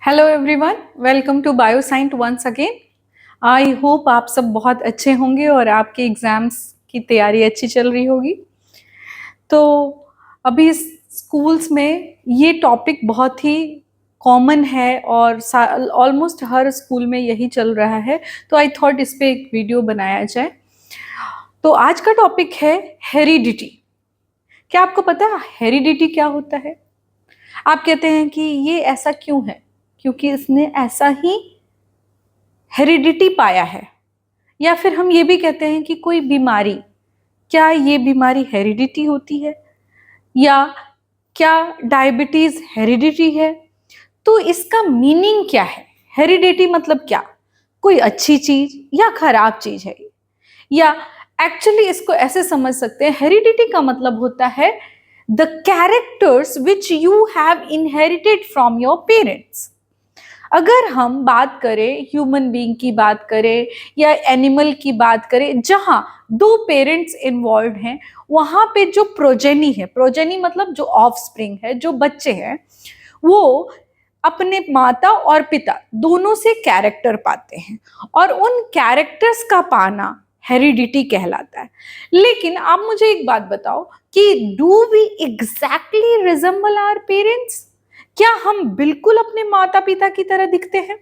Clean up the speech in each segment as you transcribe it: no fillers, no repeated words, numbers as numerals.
Hello everyone, welcome to Bioscient once again. I hope आप सब बहुत अच्छे होंगे और आपके एग्जाम्स की तैयारी अच्छी चल रही होगी। तो अभी स्कूल्स में ये टॉपिक बहुत ही कॉमन है और ऑलमोस्ट हर स्कूल में यही चल रहा है, तो आई थॉट इस पे एक वीडियो बनाया जाए। तो आज का टॉपिक है हेरिडिटी। क्या आपको पता है हेरिडिटी क्या होता है? आप कहते हैं कि ये ऐसा क्यों है, क्योंकि इसने ऐसा ही हेरिडिटी पाया है। या फिर हम ये भी कहते हैं कि कोई बीमारी, क्या ये बीमारी हेरिडिटी होती है, या क्या डायबिटीज हेरिडिटी है? तो इसका मीनिंग क्या है? हेरिडिटी मतलब क्या? कोई अच्छी चीज या खराब चीज है? या एक्चुअली इसको ऐसे समझ सकते हैं, हेरिडिटी का मतलब होता है the characters which you have inherited from your parents. अगर हम बात करें ह्यूमन बीइंग की बात करें या एनिमल की बात करें, जहां दो पेरेंट्स इन्वॉल्व हैं, वहां पे जो प्रोजेनी है, प्रोजेनी मतलब जो ऑफस्प्रिंग है, जो बच्चे हैं, वो अपने माता और पिता दोनों से कैरेक्टर पाते हैं और उन कैरेक्टर्स का पाना हेरिडिटी कहलाता है। लेकिन आप मुझे एक बात बताओ कि do we exactly resemble our parents? क्या हम बिल्कुल अपने माता पिता की तरह दिखते हैं?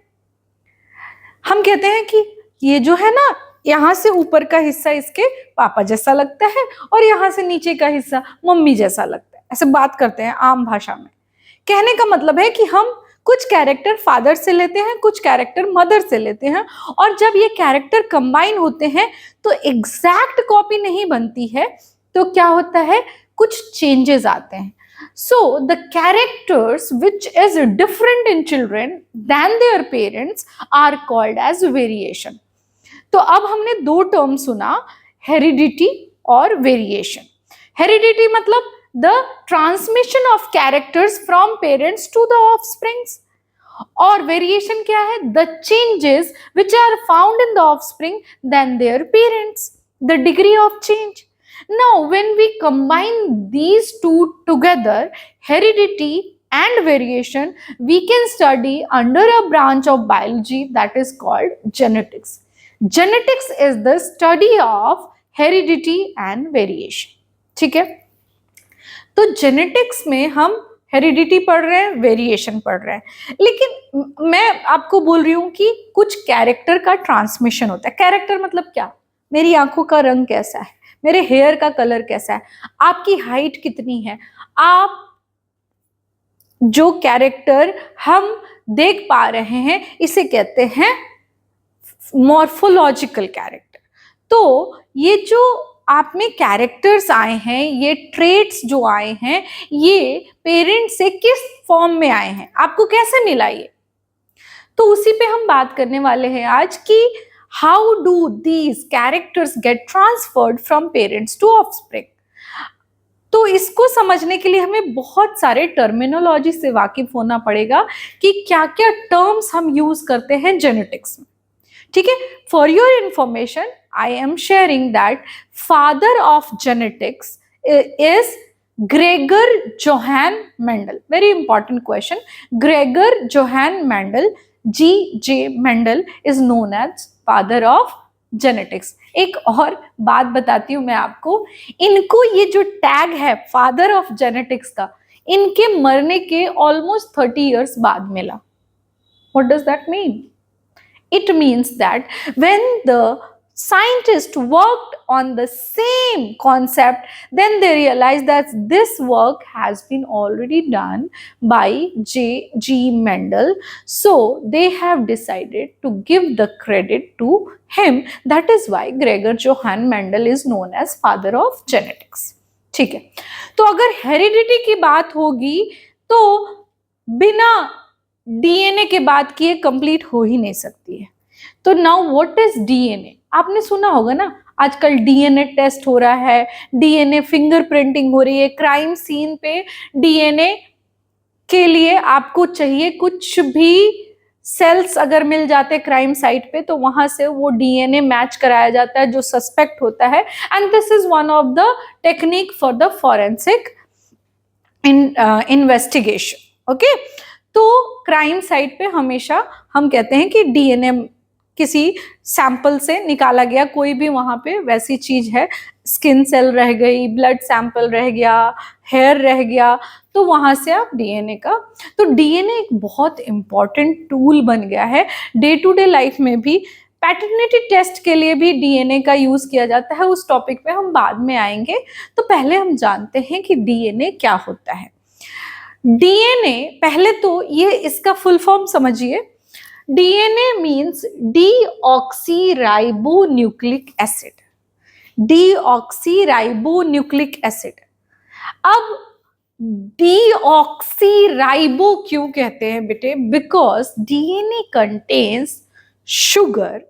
हम कहते हैं कि ये जो है ना, यहां से ऊपर का हिस्सा इसके पापा जैसा लगता है और यहां से नीचे का हिस्सा मम्मी जैसा लगता है। ऐसे बात करते हैं आम भाषा में। कहने का मतलब है कि हम कुछ कैरेक्टर फादर से लेते हैं, कुछ कैरेक्टर मदर से लेते हैं, और जब ये कैरेक्टर कंबाइन होते हैं तो एग्जैक्ट कॉपी नहीं बनती है। तो क्या होता है, कुछ चेंजेस आते हैं। So the characters which is different in children than their parents are called as variation. तो अब हमने दो टर्म सुना, हेरिडिटी और वेरिएशन। हेरिडिटी मतलब the transmission of characters from parents to the offsprings, और वेरिएशन क्या है? The changes which are found in the offspring than their parents, the degree of change. Now, when we combine these two together, heredity and variation, we can study under a branch of biology that is called genetics. Genetics is the study of heredity and variation. ठीक है? तो genetics में हम heredity पढ़ रहे हैं, variation पढ़ रहे हैं, लेकिन मैं आपको बोल रही हूं कि कुछ कैरेक्टर का ट्रांसमिशन होता है। कैरेक्टर मतलब क्या? मेरी आंखों का रंग कैसा है, मेरे हेयर का कलर कैसा है, आपकी हाइट कितनी है, आप जो कैरेक्टर हम देख पा रहे हैं इसे कहते हैं मॉर्फोलॉजिकल कैरेक्टर। तो ये जो आप में कैरेक्टर्स आए हैं, ये ट्रेट्स जो आए हैं, ये पेरेंट से किस फॉर्म में आए हैं, आपको कैसे मिला ये? तो उसी पे हम बात करने वाले हैं आज कि how do these characters get transferred from parents to offspring. तो इसको समझने के लिए हमें बहुत सारे टर्मिनोलॉजी से वाकिफ होना पड़ेगा कि क्या क्या टर्म्स हम यूज करते हैं जेनेटिक्स में। ठीक है, for your information I am sharing that father of genetics is Gregor Johann Mendel. Very important question. Gregor Johann Mendel, G.J. Mendel is known as father of genetics. एक और बात बताती हूं मैं आपको, इनको ये जो टैग है फादर ऑफ जेनेटिक्स का, इनके मरने के ऑलमोस्ट 30 years बाद मिला। What does that mean? It means that when the scientists worked on the same concept, then they realized that this work has been already done by J.G. Mendel. So they have decided to give the credit to him. That is why Gregor Johann Mendel is known as father of genetics. ठीक है, तो अगर heredity की बात होगी तो बिना DNA के बात किए कंप्लीट हो ही नहीं सकती है। तो नाउ व्हाट इज डीएनए? आपने सुना होगा ना, आजकल डीएनए टेस्ट हो रहा है, डीएनए फिंगरप्रिंटिंग हो रही है, क्राइम सीन पे डीएनए के लिए आपको चाहिए कुछ भी सेल्स अगर मिल जाते क्राइम साइट पे, तो वहां से वो डीएनए मैच कराया जाता है जो सस्पेक्ट होता है, and this is one of the technique for the forensic investigation. Okay, तो क्राइम साइट पे हमेशा हम कहते हैं कि डीएनए किसी सैंपल से निकाला गया, कोई भी वहां पे वैसी चीज है, स्किन सेल रह गई, ब्लड सैंपल रह गया, हेयर रह गया, तो वहां से आप डीएनए का, तो डीएनए एक बहुत इंपॉर्टेंट टूल बन गया है डे टू डे लाइफ में भी। पैटर्निटी टेस्ट के लिए भी डीएनए का यूज किया जाता है, उस टॉपिक पे हम बाद में आएंगे। तो पहले हम जानते हैं कि डीएनए क्या होता है। डीएनए, पहले तो ये इसका फुल फॉर्म समझिए। DNA means deoxyribonucleic acid, deoxyribonucleic acid. अब डीऑक्सीराइबो क्यों कहते हैं बेटे? Because DNA contains sugar.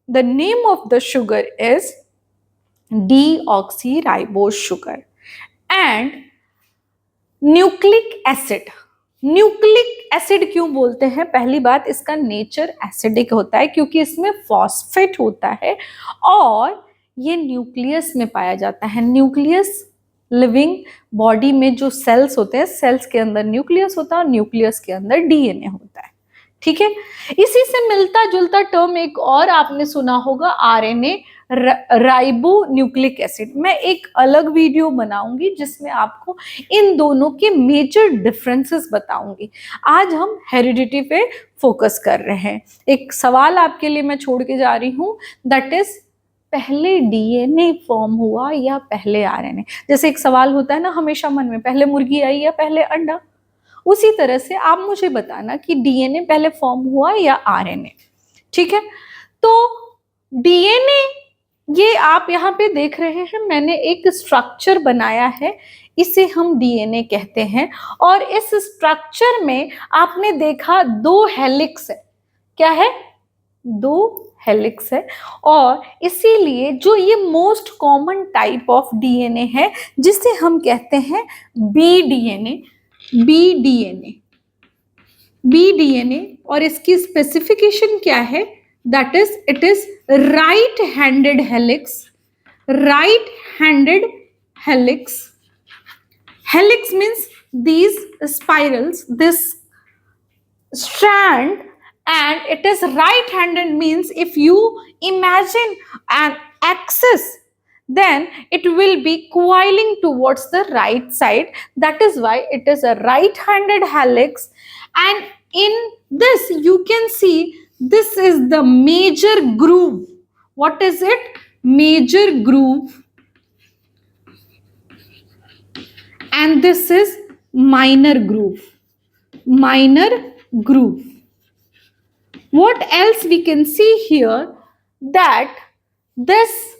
The name of the sugar is deoxyribose sugar. And nucleic acid. Nucleic acid क्यों बोलते हैं? पहली बात, इसका नेचर एसिडिक होता है क्योंकि इसमें फॉस्फेट होता है और ये न्यूक्लियस में पाया जाता है। न्यूक्लियस, लिविंग बॉडी में जो सेल्स होते हैं, सेल्स के अंदर न्यूक्लियस होता है और न्यूक्लियस के अंदर डीएनए होता है। ठीक है, इसी से मिलता जुलता टर्म एक और आपने सुना होगा, आरएनए, राइबो न्यूक्लिक एसिड। मैं एक अलग वीडियो बनाऊंगी जिसमें आपको इन दोनों के मेजर डिफरेंसेस बताऊंगी। आज हम हेरिडिटी पे फोकस कर रहे हैं। एक सवाल आपके लिए मैं छोड़ के जा रही हूं, दैट इज पहले डीएनए फॉर्म हुआ या पहले आरएनए? जैसे एक सवाल होता है ना हमेशा मन में, पहले मुर्गी आई या पहले अंडा? उसी तरह से आप मुझे बताना कि डीएनए पहले फॉर्म हुआ या आरएनए। ठीक है, तो डीएनए, ये आप यहाँ पे देख रहे हैं, मैंने एक स्ट्रक्चर बनाया है, इसे हम डीएनए कहते हैं। और इस स्ट्रक्चर में आपने देखा दो हेलिक्स है। क्या है? दो हेलिक्स है। और इसीलिए जो ये most common type of DNA है जिसे हम कहते हैं B DNA, B DNA, B DNA. और इसकी स्पेसिफिकेशन क्या है? That is, it is right handed helix, right handed helix. Helix means these spirals, this strand, and it is right handed means if you imagine an axis, then it will be coiling towards the right side. That is why it is a right-handed helix. And in this you can see this is the major groove. What is it? Major groove. And this is minor groove. Minor groove. What else we can see here? That this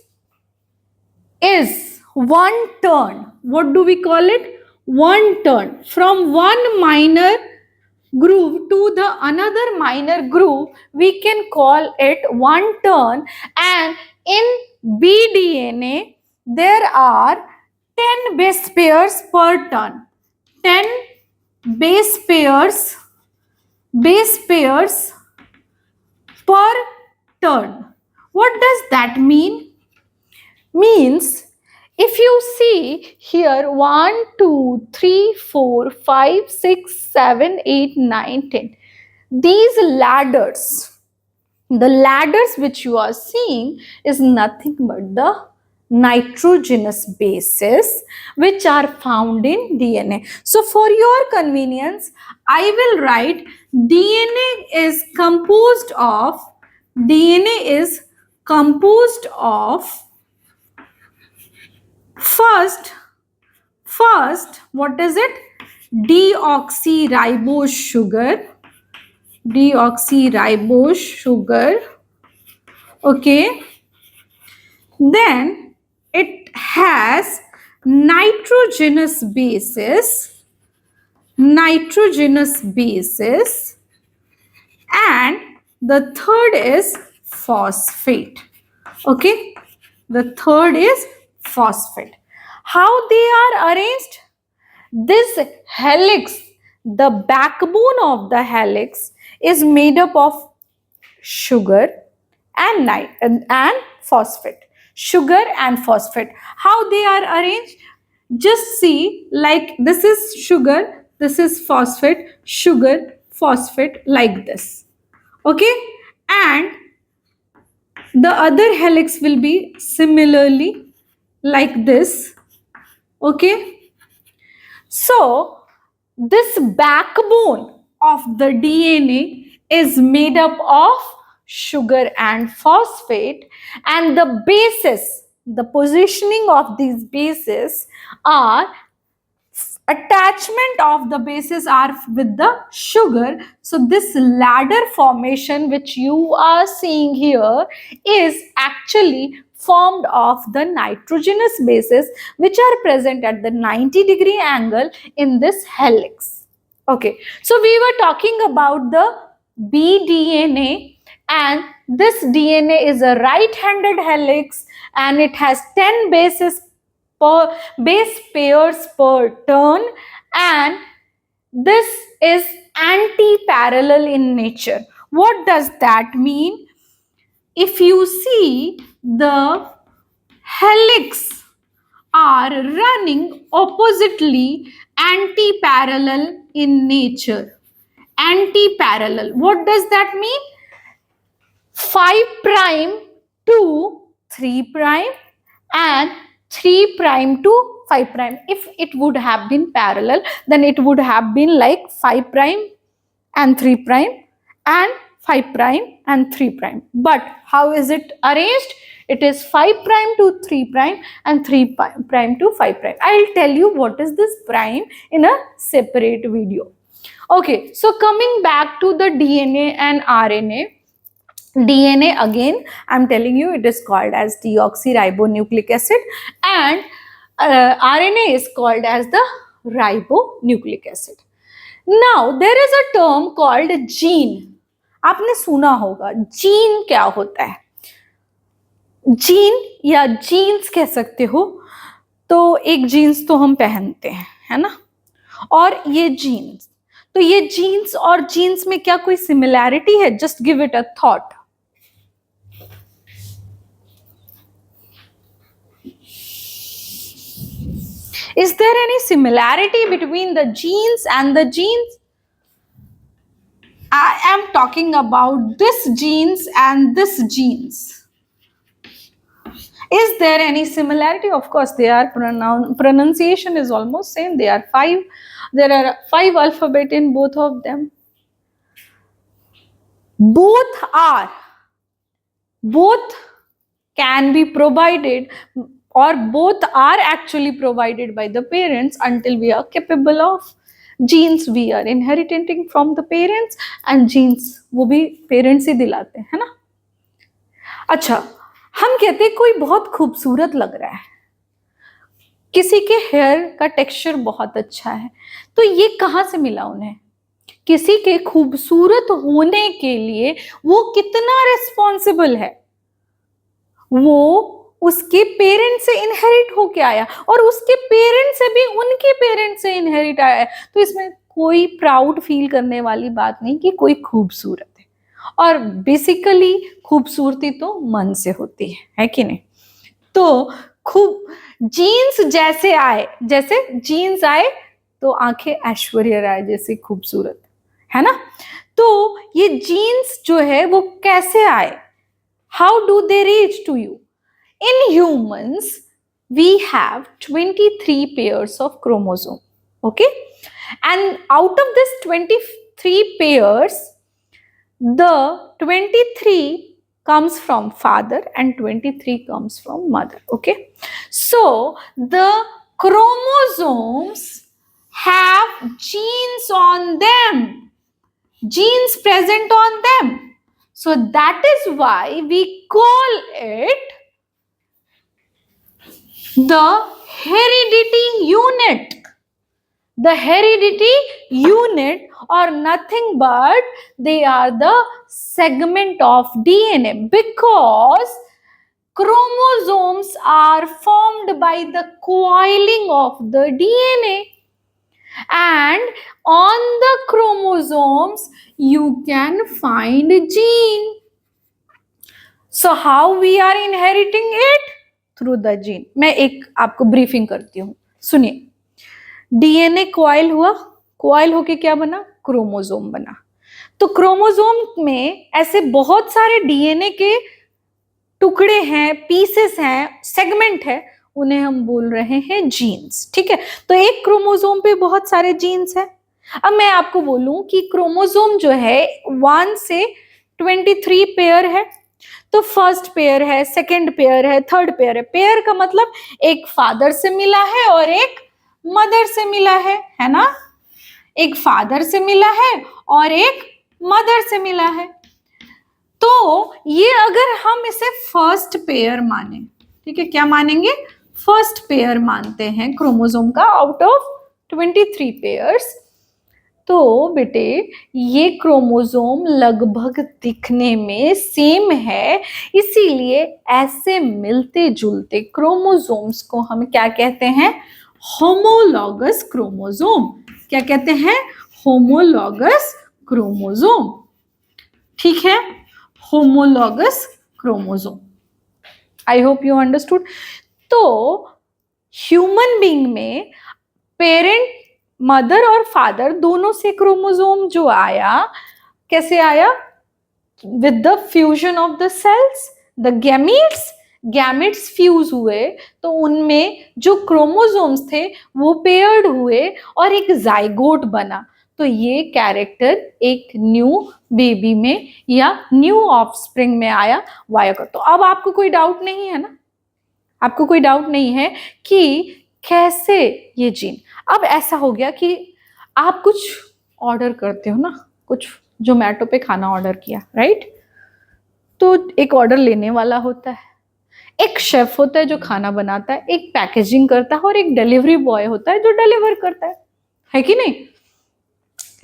is one turn. What do we call it? One turn. From one minor groove to the another minor groove, we can call it one turn. And in bDNA, there are 10 base pairs per turn. 10 base pairs per turn. What does that mean? Means if you see here 1, 2, 3, 4, 5, 6, 7, 8, 9, 10. These ladders, the ladders which you are seeing is nothing but the nitrogenous bases which are found in DNA. So for your convenience, I will write DNA is composed of first, what is it? Deoxyribose sugar. Okay. Then it has nitrogenous bases, and the third is phosphate. Okay, the third is phosphate. How they are arranged? This helix, the backbone of the helix is made up of sugar and phosphate. Sugar and phosphate. How they are arranged? Just see, like this is sugar, this is phosphate, sugar, phosphate like this. Okay, and the other helix will be similarly like this. Okay, so this backbone of the DNA is made up of sugar and phosphate, and the bases, the positioning of these bases are, attachment of the bases are with the sugar. So this ladder formation which you are seeing here is actually formed of the nitrogenous bases which are present at the 90-degree angle in this helix. Okay, so we were talking about the bDNA, and this DNA is a right-handed helix and it has 10 bases per base pairs per turn, and this is anti-parallel in nature. What does that mean? If you see, the helix are running oppositely, anti-parallel in nature. Anti-parallel, what does that mean? 5' to 3' and 3' to 5'. If it would have been parallel, then it would have been like 5' and 3' and 5' and 3'. But how is it arranged? It is 5' to 3' and 3' to 5'. I'll tell you what is this prime in a separate video. Okay, so coming back to the DNA and RNA. DNA, again I'm telling you, it is called as deoxyribonucleic acid, and RNA is called as the ribonucleic acid. Now there is a term called gene. आपने सुना होगा gene क्या होता है? Gene या jeans कह सकते हो, तो एक जीन्स तो हम पहनते हैं, है ना, और ये जीन्स, तो ये जीन्स और जीन्स में क्या कोई सिमिलैरिटी है? Just give it a thought. Is there any similarity between the genes and the genes? I am talking about this genes and this genes. Is there any similarity? Of course, they are pronunciation is almost same. They are 5. There are 5 alphabet in both of them. Both can be provided, or both are actually provided by the parents until we are capable of. Genes we are inheriting from the parents, and genes वो भी parents ही दिलाते हैं, है ना. अच्छा, हम कहते हैं कोई बहुत खूबसूरत लग रहा है, किसी के हेयर का टेक्सचर बहुत अच्छा है, तो ये कहाँ से मिला उन्हें? किसी के खूबसूरत होने के लिए वो कितना रिस्पॉन्सिबल है? वो उसके पेरेंट्स से इनहेरिट होके आया, और उसके पेरेंट्स से भी उनके पेरेंट्स से इनहेरिट आया है. तो इसमें कोई प्राउड फील करने वाली बात नहीं कि कोई खूबसूरत है. और बेसिकली खूबसूरती तो मन से होती है कि नहीं? तो खूब जीन्स जैसे आए, जैसे जीन्स आए तो आंखें ऐश्वर्या राय जैसी खूबसूरत, है ना. तो ये जीन्स जो है वो कैसे आए? How do they reach to you? In humans, we have 23 pairs of chromosome. Okay, and out of this 23 pairs, the 23 comes from father and 23 comes from mother. Okay, so the chromosomes have genes on them, genes present on them. So that is why we call it the heredity unit. The heredity unit, or nothing but they are the segment of DNA, because chromosomes are formed by the coiling of the DNA, and on the chromosomes you can find gene. So how we are inheriting it? Through the gene. मैं एक आपको briefing करती हूँ, सुनिए. DNA coil हुआ, coil होके क्या बना? क्रोमोसोम बना. तो क्रोमोसोम में ऐसे बहुत सारे डीएनए के टुकड़े हैं, पीसेस हैं, सेगमेंट है, उन्हें हम बोल रहे हैं जीन्स। ठीक है, तो एक क्रोमोसोम पे बहुत सारे जीन्स हैं। अब मैं आपको बोलूं कि क्रोमोसोम जो है 1 से 23 पेयर है। तो फर्स्ट पेयर है, सेकंड पेयर है, थर्ड पेयर है। पेयर का मतलब एक फादर से मिला है और एक मदर से मिला है ना? एक फादर से मिला है और एक मदर से मिला है। तो ये अगर हम इसे फर्स्ट पेयर माने, ठीक है, क्या मानेंगे? फर्स्ट पेयर मानते हैं क्रोमोसोम का आउट ऑफ 23 पेयर्स। तो बेटे ये क्रोमोसोम लगभग दिखने में सेम है, इसीलिए ऐसे मिलते जुलते क्रोमोसोम्स को हम क्या कहते हैं? Homologous chromosome. क्या कहते हैं? Homologous chromosome. ठीक है, homologous chromosome. I hope you understood. तो ह्यूमन बीइंग में पेरेंट, मदर और फादर दोनों से क्रोमोसोम जो आया, कैसे आया? With the fusion of the cells, the gametes fuse हुए, तो उनमें जो क्रोमोसोम्स थे वो पेयर्ड हुए और एक जाइगोट बना। तो ये कैरेक्टर एक न्यू बेबी में या न्यू ऑफस्प्रिंग में आया वाया। तो अब आपको कोई डाउट नहीं है ना? आपको कोई डाउट नहीं है कि कैसे ये जीन। अब ऐसा हो गया कि आप कुछ ऑर्डर करते हो ना, कुछ जोमेटो पे खाना ऑर्डर किया, राइट? तो एक ऑर्डर लेने वाला होता है, एक शेफ होता है जो खाना बनाता है, एक पैकेजिंग करता है और एक डिलीवरी बॉय होता है जो डिलीवर करता है कि नहीं?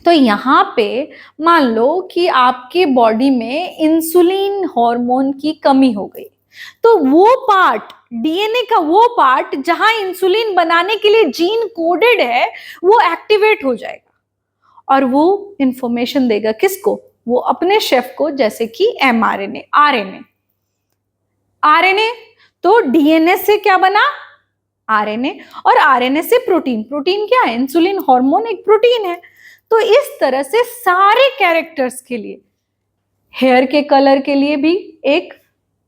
तो यहाँ पे मान लो कि आपके बॉडी में इंसुलिन हार्मोन की कमी हो गई, तो वो पार्ट, डीएनए का वो पार्ट जहां इंसुलिन बनाने के लिए जीन कोडेड है, वो एक्टिवेट हो जाएगा और वो इंफॉर्मेशन देगा किसको? वो अपने शेफ को, जैसे कि एमआरएनए, आरएनए। तो डीएनए से क्या बना? आरएनए, और आरएनए से प्रोटीन। प्रोटीन क्या है? इंसुलिन हार्मोन एक प्रोटीन है। तो इस तरह से सारे कैरेक्टर्स के लिए, हेयर के कलर के लिए भी एक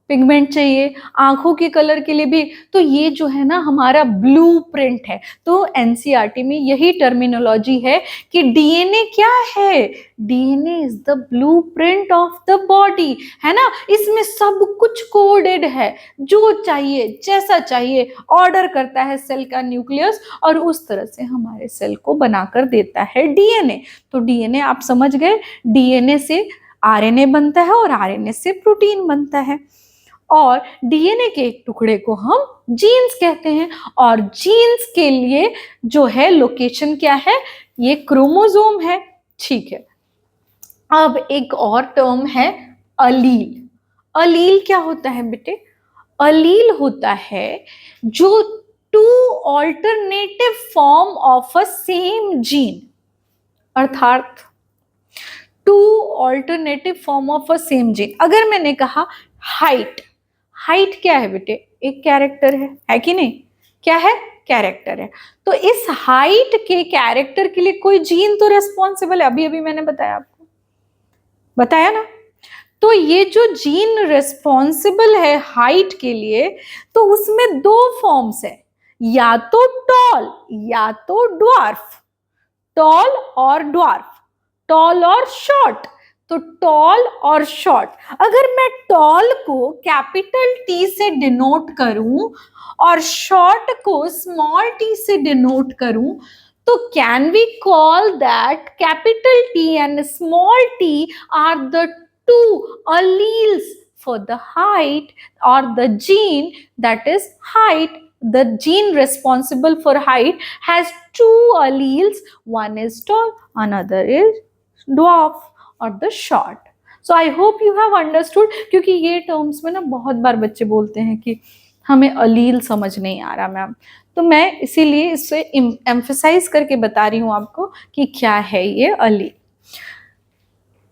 पिगमेंट चाहिए, आंखों के कलर के लिए भी। तो ये जो है ना हमारा ब्लूप्रिंट है। तो एनसीईआरटी में यही टर्मिनोलॉजी है कि डीएनए क्या है? DNA is the blueprint of the body, है ना? इसमें सब कुछ कोडेड है, जो चाहिए जैसा चाहिए ऑर्डर करता है सेल का न्यूक्लियस और उस तरह से हमारे सेल को बनाकर देता है डीएनए। तो डीएनए आप समझ गए, डीएनए से आरएनए बनता है और आरएनए से प्रोटीन बनता है, और डीएनए के एक टुकड़े को हम जीन्स कहते हैं। और जीन्स के लिए जो है लोकेशन क्या है? ये क्रोमोसोम है। ठीक है, अब एक और टर्म है अलील। अलील क्या होता है बेटे? अलील होता है जो two alternative form of a same gene, अर्थात two alternative form of a same gene. अगर मैंने कहा हाइट, हाइट क्या है बेटे? एक कैरेक्टर है कि नहीं? क्या है? कैरेक्टर है। तो इस हाइट के कैरेक्टर के लिए कोई जीन तो रेस्पॉन्सिबल है, अभी अभी मैंने बताया, आपको बताया ना। तो ये जो जीन रेस्पॉन्सिबल है हाइट के लिए, तो उसमें दो फॉर्म्स है, या तो टॉल या तो ड्वार्फ। टॉल और ड्वार्फ, टॉल और शॉर्ट। तो टॉल और शॉर्ट, अगर मैं टॉल को कैपिटल टी से डिनोट करूं और शॉर्ट को स्मॉल टी से डिनोट करूं, तो can we call that capital T and small T are the two alleles for the height or the gene that is height. The gene responsible for height has two alleles, one is tall, another is dwarf or the short. So I hope you have understood, क्योंकि ये terms में ना बहुत बार बच्चे बोलते हैं कि हमें अलील समझ नहीं आ रहा मैम, तो मैं इसीलिए इसे एम्फसाइज करके बता रही हूँ आपको कि क्या है ये अलील।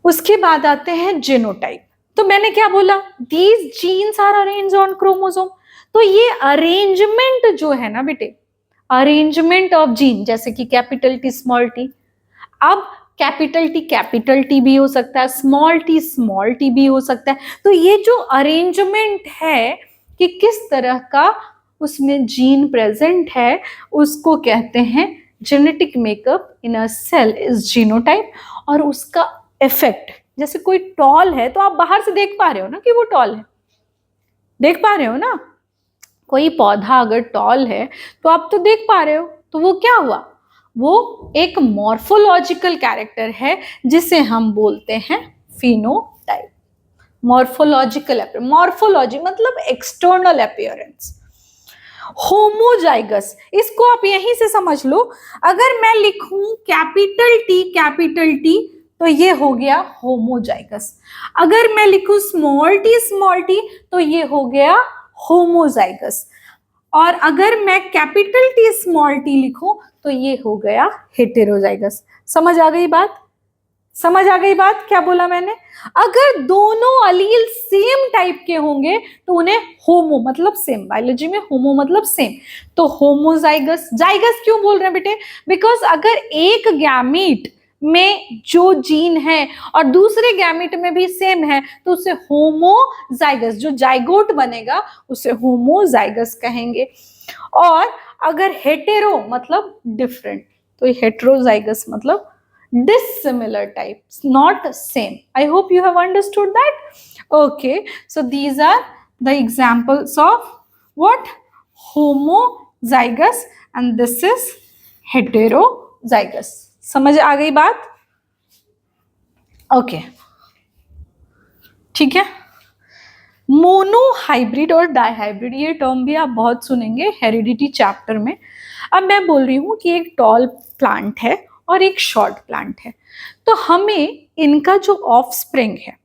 उसके बाद आते हैं जीनोटाइप। तो मैंने क्या बोला? These genes are arranged on chromosome. तो ये अरेंजमेंट जो है ना बेटे, अरेंजमेंट ऑफ जीन, जैसे कि कैपिटल टी स्मॉल टी। अब कैपिटल टी भी हो सकता है, स्मॉल टी भी हो सकता है। तो ये जो अरेंजमेंट है कि किस तरह का उसमें जीन प्रेजेंट है, उसको कहते हैं genetic makeup in a cell is genotype. और उसका इफेक्ट, जैसे कोई टॉल है तो आप बाहर से देख पा रहे हो ना कि वो टॉल है, देख पा रहे हो ना। कोई पौधा अगर टॉल है तो आप तो देख पा रहे हो, तो वो क्या हुआ, वो एक मॉर्फोलॉजिकल कैरेक्टर है जिसे हम बोलते हैं फिनोटाइप। मॉर्फोलॉजिकल, मॉर्फोलॉजी मतलब एक्सटर्नल अपीयरेंस। होमोजाइगस, इसको आप यहीं से समझ लो। अगर मैं लिखूं कैपिटल टी तो ये हो गया होमोजाइगस। अगर मैं लिखूं स्मॉल टी तो ये हो गया होमोजाइगस। और अगर मैं कैपिटल टी स्मॉल टी लिखूं तो ये हो गया हेटेरोजाइगस। समझ आ गई बात? समझ आ गई बात? क्या बोला मैंने? अगर दोनों अलील सेम टाइप के होंगे तो उन्हें होमो मतलब सेम, बायोलॉजी में होमो मतलब सेम, तो होमोजाइगस। जाइगस क्यों बोल रहे हैं बेटे? बिकॉज अगर एक गैमीट में जो जीन है और दूसरे गैमीट में भी सेम है तो उसे होमोजाइगस, जो जाइगोट बनेगा उसे होमोजाइगस कहेंगे। और अगर हेटेरो मतलब डिफरेंट, तो हेटेरोजाइगस मतलब dissimilar types, not same. I hope you have understood that. Okay, so these are the examples of what? Homozygous, and this is heterozygous. समझ आ गई बात? ओके, ठीक है। मोनोहाइब्रिड और डाइहाइब्रिड, ये टर्म भी आप बहुत सुनेंगे हेरिडिटी चैप्टर में। अब मैं बोल रही हूँ कि एक टॉल प्लांट है और एक शॉर्ट प्लांट है, तो हमें इनका जो ऑफस्प्रिंग है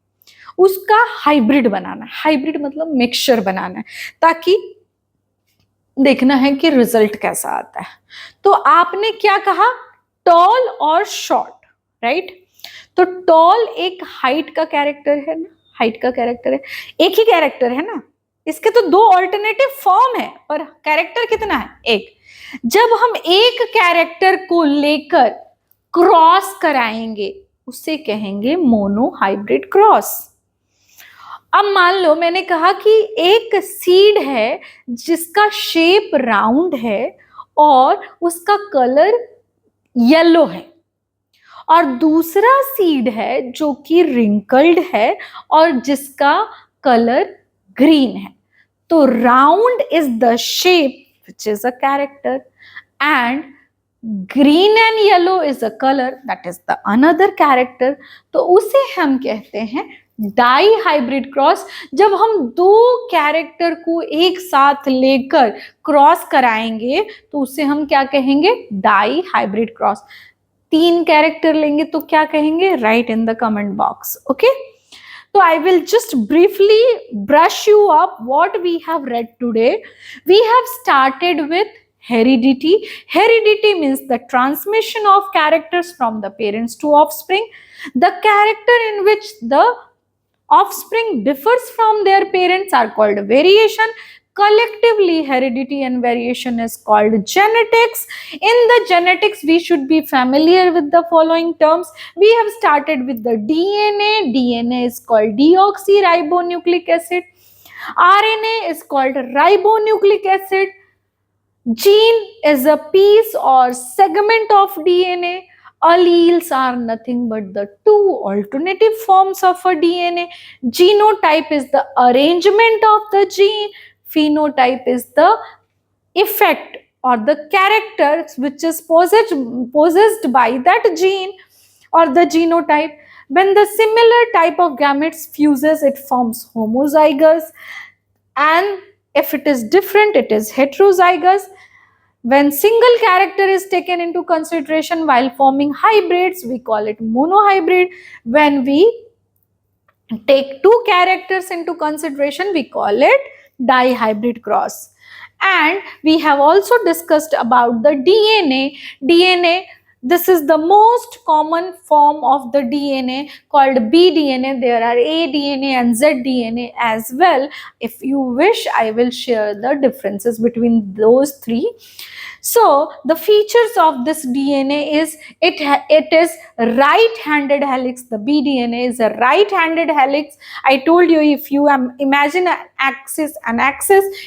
उसका हाइब्रिड बनाना है। हाइब्रिड मतलब मिक्सचर बनाना है, ताकि देखना है कि रिजल्ट कैसा आता है। तो आपने क्या कहा? टॉल और शॉर्ट, राइट? तो टॉल एक हाइट का कैरेक्टर है ना, हाइट का कैरेक्टर है, एक ही कैरेक्टर है ना, इसके तो दो ऑल्टरनेटिव फॉर्म है पर कैरेक्टर कितना है? एक। जब हम एक कैरेक्टर को लेकर क्रॉस कराएंगे उसे कहेंगे मोनोहाइब्रिड क्रॉस। अब मान लो मैंने कहा कि एक सीड है जिसका शेप राउंड है और उसका कलर येलो है, और दूसरा सीड है जो कि रिंकल्ड है और जिसका कलर ग्रीन है। तो round is the shape which is a character and green and yellow is a color that is the another character। तो उसे हम कहते हैं डाई हाइब्रिड क्रॉस। जब हम दो कैरेक्टर को एक साथ लेकर क्रॉस कराएंगे तो उसे हम क्या कहेंगे? Dihybrid cross. तीन कैरेक्टर लेंगे तो क्या कहेंगे? Write in the comment box. Okay, so I will just briefly brush you up what we have read today. We have started with heredity. Heredity means the transmission of characters from the parents to offspring. The character in which the offspring differs from their parents are called variation. Collectively, heredity and variation is called genetics. In the genetics, we should be familiar with the following terms. We have started with the DNA. DNA is called deoxyribonucleic acid. RNA is called ribonucleic acid. Gene is a piece or segment of DNA. Alleles are nothing but the two alternative forms of a DNA. Genotype is the arrangement of the gene. Phenotype is the effect or the character which is possessed by that gene or the genotype. When the similar type of gametes fuses, it forms homozygous, and if it is different, it is heterozygous. When single character is taken into consideration while forming hybrids, we call it monohybrid. When we take two characters into consideration, we call it dihybrid cross. And we have also discussed about the DNA. DNA This is the most common form of the DNA called bDNA. There are aDNA and zDNA as well. If you wish, I will share the differences between those three. So the features of this DNA is it is right-handed helix. The bDNA is a right-handed helix. I told you, if you imagine an axis,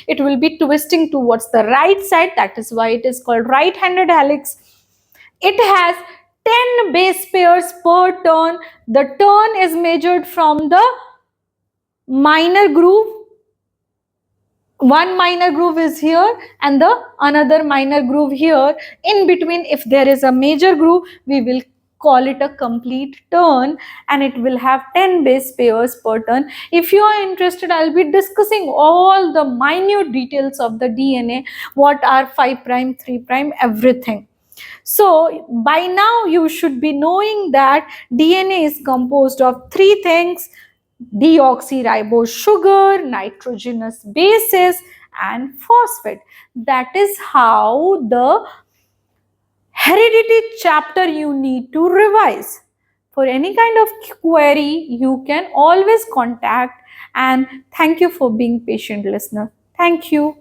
it will be twisting towards the right side. That is why it is called right-handed helix. It has 10 base pairs per turn. The turn is measured from the minor groove. One minor groove is here and the another minor groove here. In between, if there is a major groove, we will call it a complete turn, and it will have 10 base pairs per turn. If you are interested, I'll be discussing all the minute details of the DNA, what are 5 prime, 3 prime, everything. So by now you should be knowing that DNA is composed of three things: deoxyribose sugar, nitrogenous bases, and phosphate. That is how the heredity chapter you need to revise. For any kind of query, you can always contact, and thank you for being patient listener. Thank you.